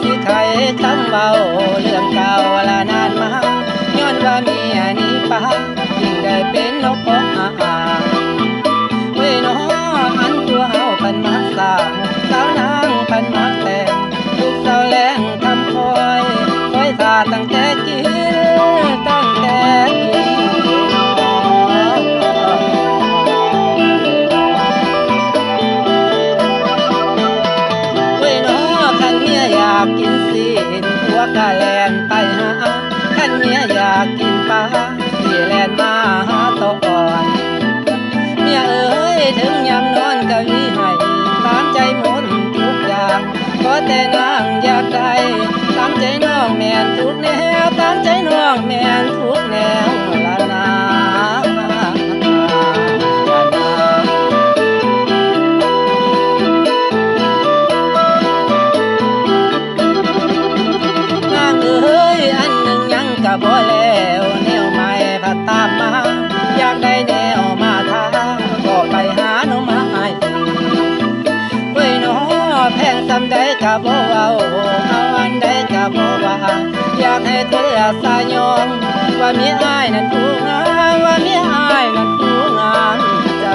สิไขคำเบาเรื่องเก่าละนานมาย้อนว่าเมียนี้ป่ายิ่งได้เป็นนกของเว้ยน้ออันตัวเฮาพันมาสร้างสาวนางพันมาแต่งลูกสาวแรงทำคอยทาตั้งแต่กินตั้งแต่กินเว้ยน้อคันเมียอยากกินซีนหัวกะแลนไปหาคันเมียอยากกินปลาสิแลนมาหาตอนเมียเอ๋ยถึงยามนอนกะวิให้ตามใจหมดทุกอย่างขอแต่นางอยากได้ตามใจน้องแม่นทุกแนวตามใจน้องแม่นทุกแนวละนาก็บ่แล้วแนวใหม่พัดตามมาอยากได้แนวมาทางก็ไปหาหน่อไม้เว้ยน้อแพงสำใดก็บ่เอาอันใดก็บ่ว่าอยากให้เธอสายองว่าเมียอ้ายนั้นผู้งามว่าเมียอ้ายนั้นผู้งามเจ้า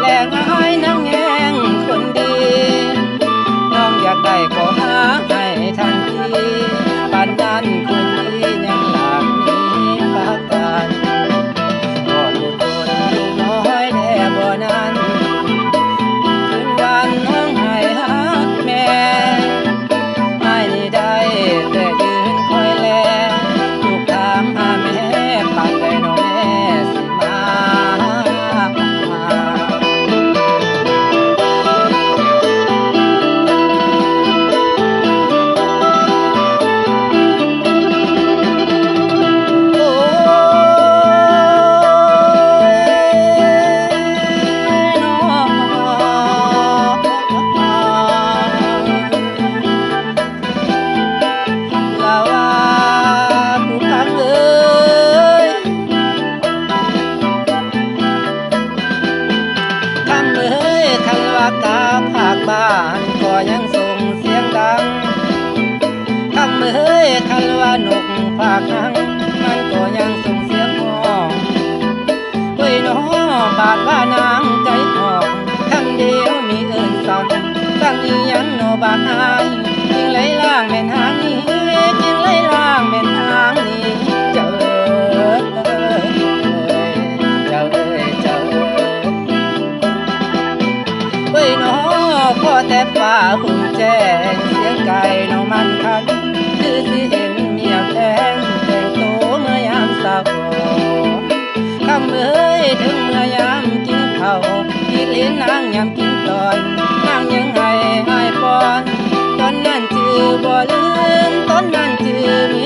แรงอ้ายนางแงงคนดีน้องอยากได้ก็หาให้ทันทีปานนั้นคนดียังหลากมีประกันก็ดูดนดูน้อยแน่บ่นั้นคืนวันน้องให้หาแม่อ้ายนี่ได้แต่ยืนคอยแลลูกถามหาแม่ปานใดน้องแม่สิมาบ้านก็ยังส่งเสียงดังคำเอ้ยคันว่านกภาคหังมันก็ยังส่งเสียงห้องเว้ยน้อบาดว่านางใจห้องคำเดียวมีเอิ้นสั่งสั่งอีหยังโนบาดอายจึงไหลล่างแม่นหางนี้จึงไหลล่างแม่นหางนี้เจ้าเว้ยน้อพอแต่ฝ่าหุ่นแจ้งเสียงไก่น้องมันคันคือสิเห็นเมียแพงแต่งโตเมื่อยามสาวคำเอ้ยถึงเมื่อยามกินข้าวกินลิ้นนางยามกินตอนนางยังให้ปอนตอนนั้นจือบ่ลืมตอนนั้นจือมี